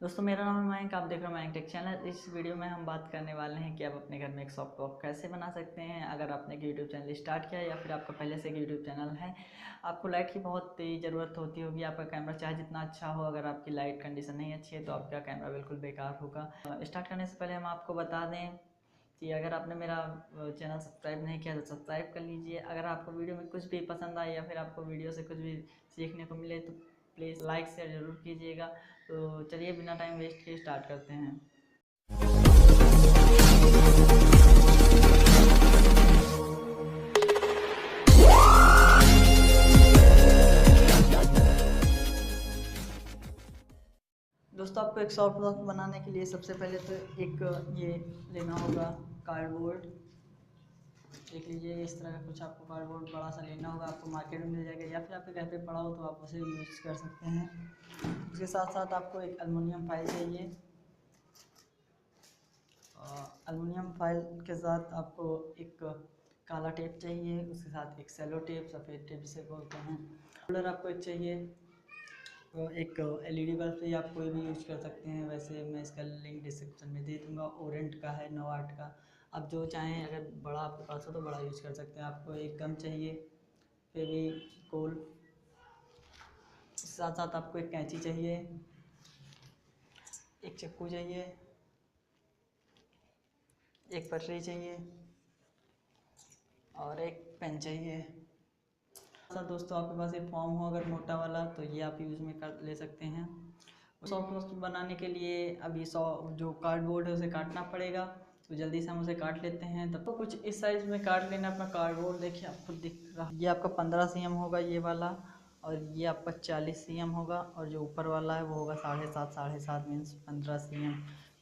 दोस्तों मेरा नाम है मयंक, आप देख रहे हो मयंक टेक चैनल। इस वीडियो में हम बात करने वाले हैं कि आप अपने घर में एक सॉफ्ट टॉप कैसे बना सकते हैं। अगर आपने एक यूट्यूब चैनल स्टार्ट किया है या फिर आपका पहले से एक यूट्यूब चैनल है, आपको लाइट की बहुत तेज़ ज़रूरत होती होगी। आपका कैमरा चाहे जितना अच्छा हो, अगर आपकी लाइट कंडीशन नहीं अच्छी है तो आपका कैमरा बिल्कुल बेकार होगा। स्टार्ट करने से पहले हम आपको बता दें कि अगर आपने मेरा चैनल सब्सक्राइब नहीं किया तो सब्सक्राइब कर लीजिए। अगर आपको वीडियो में कुछ भी पसंद आए या फिर आपको वीडियो से कुछ भी सीखने को मिले तो प्लीज़ लाइक शेयर ज़रूर कीजिएगा। तो चलिए बिना टाइम वेस्ट किए स्टार्ट करते हैं। दोस्तों आपको एक सॉफ्ट बॉक्स बनाने के लिए सबसे पहले तो एक ये लेना होगा कार्डबोर्ड। देख लीजिए इस तरह का कुछ आपको कार्डबोर्ड बड़ा सा लेना होगा, आपको मार्केट में मिल जाएगा या फिर आपके घर पे पड़ा हो तो आप उसे यूज़ कर सकते हैं। उसके साथ साथ आपको एक एल्युमिनियम फाइल चाहिए। एल्युमिनियम फाइल के साथ आपको एक काला टेप चाहिए, उसके साथ एक सेलो टेप, सफ़ेद टेप जिसे बोलते हैं। होल्डर आपको एक चाहिए। एक एलईडी बल्ब से आप कोई भी यूज़ कर सकते हैं, वैसे मैं इसका लिंक डिस्क्रिप्शन में दे दूँगा। ओरेंट का है 9 वाट का, आप जो चाहें, अगर बड़ा आपके पास हो तो बड़ा यूज़ कर सकते हैं। आपको एक गम चाहिए, फेविकोल, साथ साथ आपको एक कैंची चाहिए, एक चाकू चाहिए, एक पटरी चाहिए और एक पेन चाहिए। सर दोस्तों आपके पास एक फॉर्म हो अगर मोटा वाला तो ये आप यूज़ में कर ले सकते हैं। सॉफ्ट बॉक्स बनाने के लिए अभी जो कार्डबोर्ड है उसे काटना पड़ेगा, तो जल्दी से हम उसे काट लेते हैं। तब तो कुछ इस साइज़ में काट लेना अपना कार्डबोर्ड। देखिए आपको दिख रहा, ये आपका 15 cm होगा ये वाला, और ये आपका 40 cm होगा, और जो ऊपर वाला है वो होगा 7.5 मीन्स 15 cm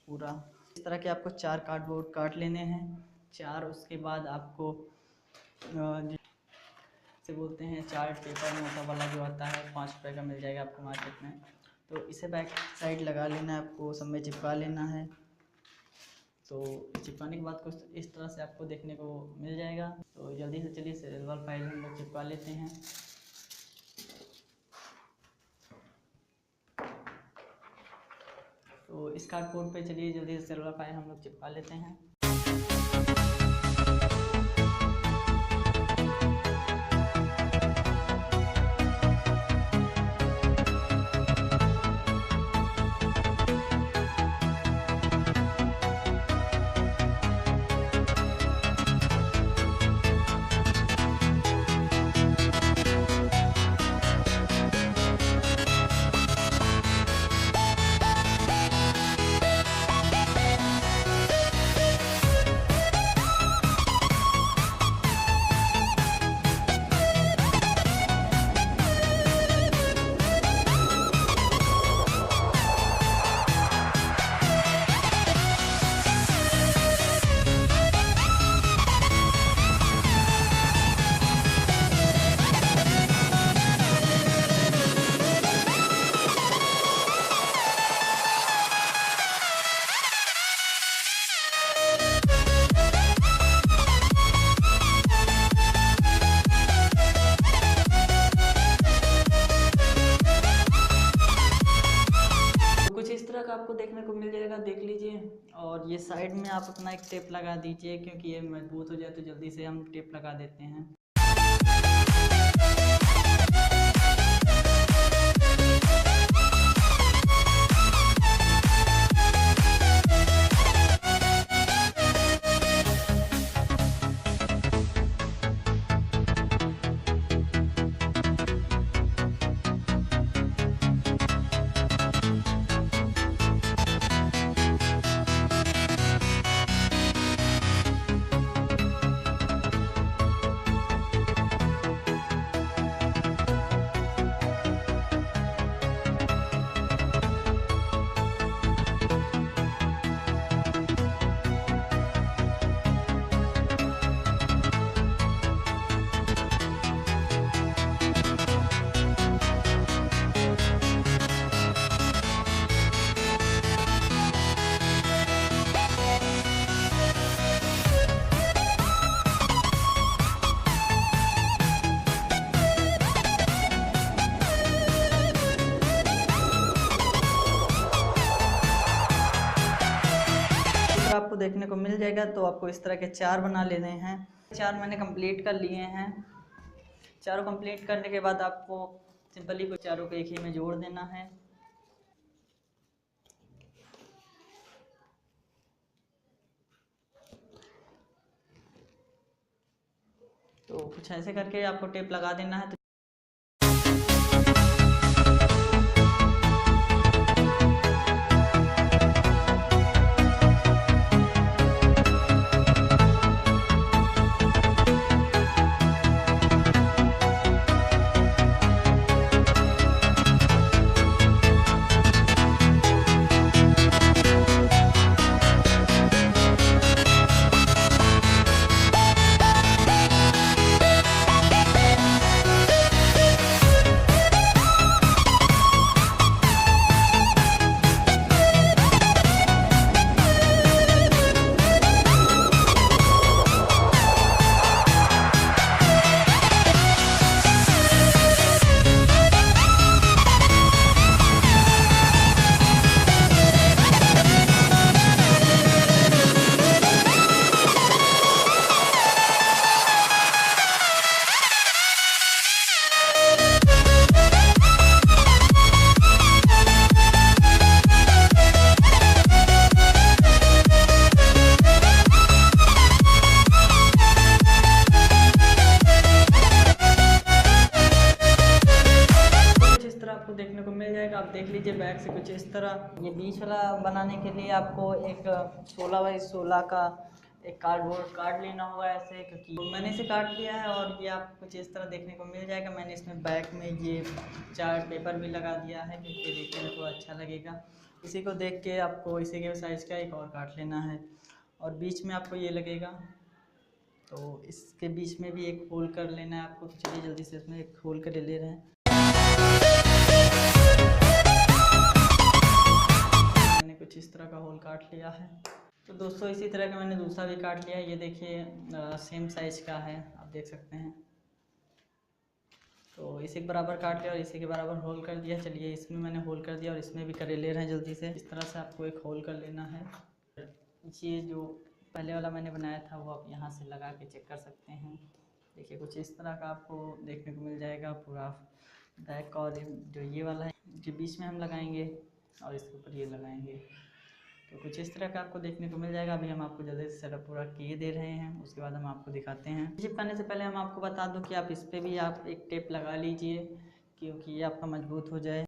पूरा। इस तरह के आपको 4 कार्डबोर्ड काट लेने हैं, 4। उसके बाद आपको से बोलते हैं चार्ट पेपर मोटा वाला जो आता है 5 रुपये का मिल जाएगा आपको मार्केट में, तो इसे बैक साइड लगा लेना है, आपको सब में चिपका लेना है। तो चिपकाने के बाद कुछ इस तरह से आपको देखने को मिल जाएगा। तो जल्दी से चलिए सिल्वर फाइल हम लोग चिपका लेते हैं। तो इस कार्डबोर्ड पे चलिए जल्दी से सिल्वर फाइल हम लोग चिपका लेते हैं। इस तरह का आपको देखने को मिल जाएगा, देख लीजिए। और ये साइड में आप अपना एक टेप लगा दीजिए, क्योंकि ये मजबूत हो जाए तो जल्दी से हम टेप लगा देते हैं। देखने को मिल जाएगा। तो आपको इस तरह के 4 बना लेने हैं। 4 मैंने कंप्लीट कर लिए हैं। चारों कंप्लीट करने के बाद आपको सिंपली को चारों को एक ही में जोड़ देना है। तो कुछ ऐसे करके आपको टेप लगा देना है। आपको देखने को मिल जाएगा। आप देख लीजिए बैक से कुछ इस तरह। ये बीच वाला बनाने के लिए आपको एक 16x16 का एक कार्डबोर्ड कार्ड लेना होगा ऐसे, क्योंकि मैंने इसे काट लिया है और ये आपको कुछ इस तरह देखने को मिल जाएगा। मैंने इसमें बैक में ये चार्ट पेपर भी लगा दिया है, क्योंकि देखने में थोड़ा अच्छा लगेगा। इसी को देख के आपको इसी के साइज़ का एक और काट लेना है और बीच में आपको ये लगेगा, तो इसके बीच में भी एक होल कर लेना है आपको। तो चलिए जल्दी से इसमें एक होल कर ले रहे हैं। मैंने कुछ इस तरह का होल काट लिया है। तो दोस्तों इसी तरह का मैंने दूसरा भी काट लिया है। ये देखिए सेम साइज़ का है, आप देख सकते हैं। तो इसी के बराबर काट लिया और इसी के बराबर होल कर दिया। चलिए इसमें मैंने होल कर दिया और इसमें भी कर ले रहे हैं जल्दी से। इस तरह से आपको एक होल कर लेना है। ये जो पहले वाला मैंने बनाया था वो आप यहाँ से लगा के चेक कर सकते हैं। देखिए कुछ इस तरह का आपको देखने को मिल जाएगा पूरा बैक। और जो ये वाला है जो बीच में हम लगाएंगे और इसके ऊपर ये लगाएंगे, तो कुछ इस तरह का आपको देखने को मिल जाएगा। अभी हम आपको जल्दी से सेटअप पूरा किए दे रहे हैं, उसके बाद हम आपको दिखाते हैं। चिपकाने से पहले हम आपको बता दूं कि आप इस पर भी आप एक टेप लगा लीजिए, क्योंकि ये आपका मजबूत हो जाए।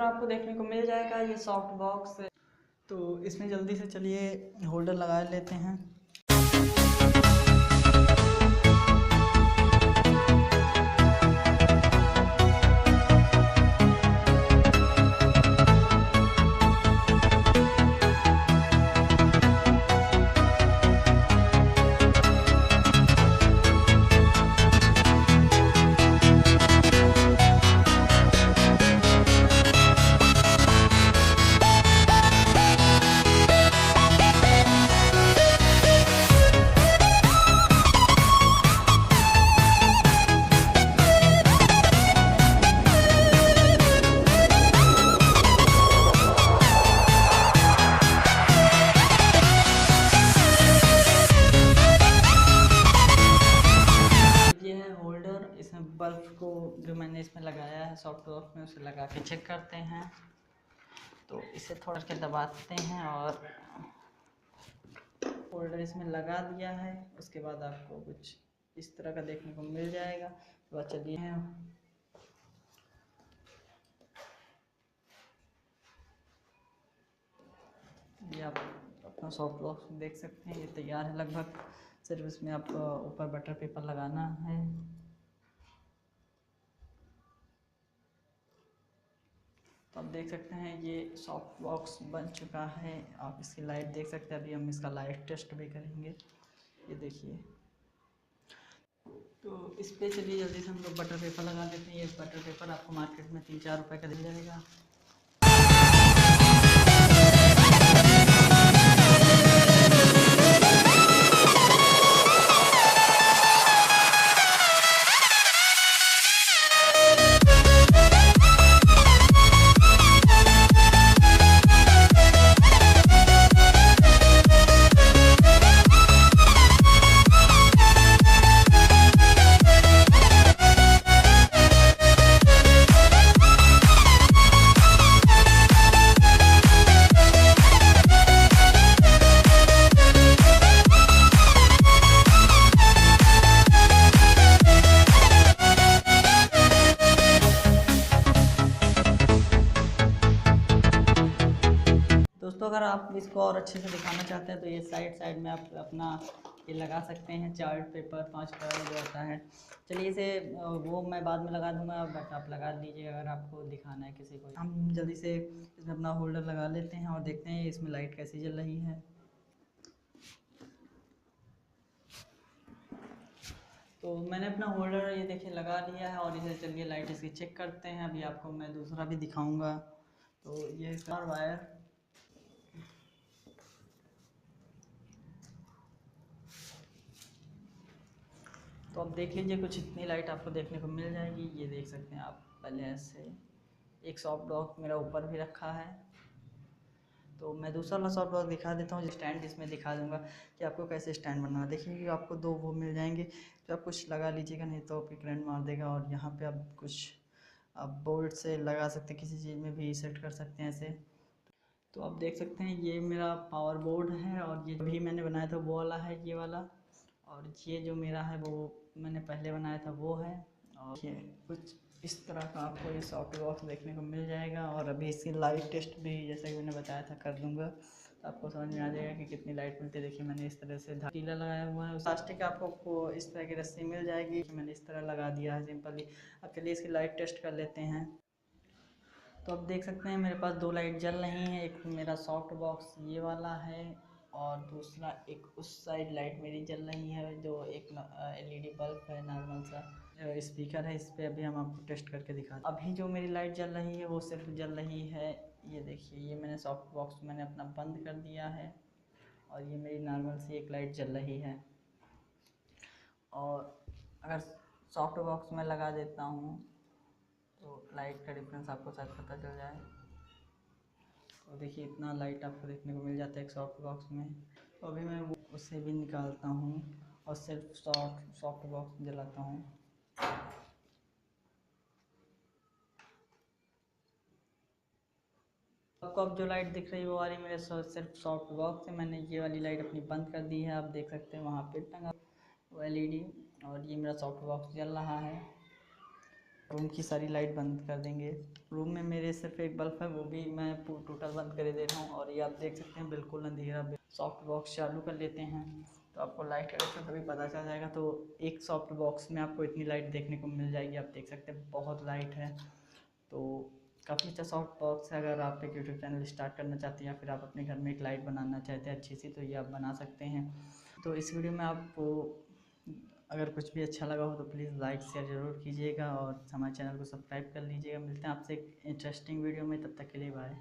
आपको देखने को मिल जाएगा ये सॉफ्ट बॉक्स। तो इसमें जल्दी से चलिए होल्डर लगा लेते हैं। बल्ब को जो मैंने इसमें लगाया है सॉफ्ट बॉक्स में, उसे लगा के चेक करते हैं। तो इसे थोड़ा के दबाते हैं और होल्डर इसमें लगा दिया है। उसके बाद आपको कुछ इस तरह का देखने को मिल जाएगा। तो चलिए ये आप अपना सॉफ्ट बॉक्स देख सकते हैं, ये तैयार है लगभग। सिर्फ इसमें आपको ऊपर बटर पेपर लगाना है। तो आप देख सकते हैं ये सॉफ्ट बॉक्स बन चुका है। आप इसकी लाइट देख सकते हैं। अभी हम इसका लाइट टेस्ट भी करेंगे। ये देखिए। तो इस पे चलिए जल्दी से हम लोग बटर पेपर लगा देते हैं। ये बटर पेपर आपको मार्केट में 3-4 रुपये का मिल जाएगा। दोस्तों, अगर आप इसको और अच्छे से दिखाना चाहते हैं तो ये साइड साइड में आप अपना ये लगा सकते हैं चार्ट पेपर 5 कलर जो होता है। चलिए इसे वो मैं बाद में लगा दूंगा, बट आप लगा दीजिए अगर आपको दिखाना है किसी को। हम जल्दी से इसमें अपना होल्डर लगा लेते हैं और देखते हैं इसमें लाइट कैसी जल रही है। तो मैंने अपना होल्डर ये देखिए लगा लिया है और इसे चलिए लाइट इसकी चेक करते हैं। अभी आपको मैं दूसरा भी दिखाऊंगा। तो ये इसका वायर, तो आप देख लीजिए कुछ इतनी लाइट आपको देखने को मिल जाएगी। ये देख सकते हैं आप। पहले ऐसे एक सॉफ्ट बॉक्स मेरा ऊपर भी रखा है। तो मैं दूसरा वाला सॉफ्ट बॉक्स दिखा देता हूँ। स्टैंड इसमें दिखा दूंगा कि आपको कैसे स्टैंड बनाना। देखिए कि आपको 2 वो मिल जाएंगे। तो आप कुछ लगा लीजिएगा, नहीं तो आपकी करंट मार देगा। और यहाँ पे आप कुछ आप बोल्ट से लगा सकते हैं, किसी चीज़ में भी सेट कर सकते हैं ऐसे। तो आप देख सकते हैं ये मेरा पावर बोर्ड है और ये भी मैंने बनाया था वो वाला है, ये वाला। और ये जो मेरा है वो मैंने पहले बनाया था वो है। और ये कुछ इस तरह का आपको ये सॉफ्ट बॉक्स देखने को मिल जाएगा। और अभी इसकी लाइट टेस्ट भी जैसा कि मैंने बताया था कर दूंगा, तो आपको समझ में आ जाएगा कि कितनी लाइट मिलती है। देखिए मैंने इस तरह से ढीला लगाया हुआ है। प्लास्टिक आपको इस तरह की रस्सी मिल जाएगी, मैंने इस तरह लगा दिया है सिंपली। अब चलिए इसकी लाइट टेस्ट कर लेते हैं। तो आप देख सकते हैं मेरे पास 2 लाइट जल रही हैं। एक मेरा सॉफ्ट बॉक्स ये वाला है और दूसरा एक उस साइड लाइट मेरी जल रही है, जो एक एलईडी बल्ब है नॉर्मल सा। स्पीकर है, इस पर अभी हम आपको टेस्ट करके दिखा। अभी जो मेरी लाइट जल रही है वो सिर्फ जल रही है। ये देखिए, ये मैंने सॉफ्ट बॉक्स मैंने अपना बंद कर दिया है और ये मेरी नॉर्मल सी एक लाइट जल रही है। और अगर सॉफ्ट बॉक्स में लगा देता हूँ तो लाइट का डिफरेंस आपको शायद पता चल जाए। तो देखिए इतना लाइट आपको देखने को मिल जाता है एक सॉफ्ट बॉक्स में। तो अभी मैं वो उससे भी निकालता हूँ और सिर्फ सॉफ्ट बॉक्स जलाता हूँ। आपको अब जो लाइट दिख रही है वो वाली मेरे सिर्फ सॉफ्ट बॉक्स है। मैंने ये वाली लाइट अपनी बंद कर दी है। आप देख सकते हैं वहाँ पे टंगा वो एलईडी। और ये मेरा सॉफ्ट बॉक्स जल रहा है। रूम की सारी लाइट बंद कर देंगे। रूम में मेरे सिर्फ एक बल्ब है, वो भी मैं टोटल बंद कर दे रहा हूँ। और ये आप देख सकते हैं बिल्कुल अंधेरा। सॉफ्ट बॉक्स चालू कर लेते हैं तो आपको लाइट का डिफरेंस अभी पता चल जाएगा। तो एक सॉफ्ट बॉक्स में आपको इतनी लाइट देखने को मिल जाएगी। आप देख सकते हैं बहुत लाइट है। तो काफ़ी अच्छा सॉफ्ट बॉक्स है। अगर आप एक यूट्यूब चैनल स्टार्ट करना चाहते हैं या फिर आप अपने घर में एक लाइट बनाना चाहते हैं अच्छी सी, तो ये आप बना सकते हैं। तो इस वीडियो में आपको अगर कुछ भी अच्छा लगा हो तो प्लीज़ लाइक शेयर ज़रूर कीजिएगा और हमारे चैनल को सब्सक्राइब कर लीजिएगा। मिलते हैं आपसे एक इंटरेस्टिंग वीडियो में, तब तक के लिए बाय।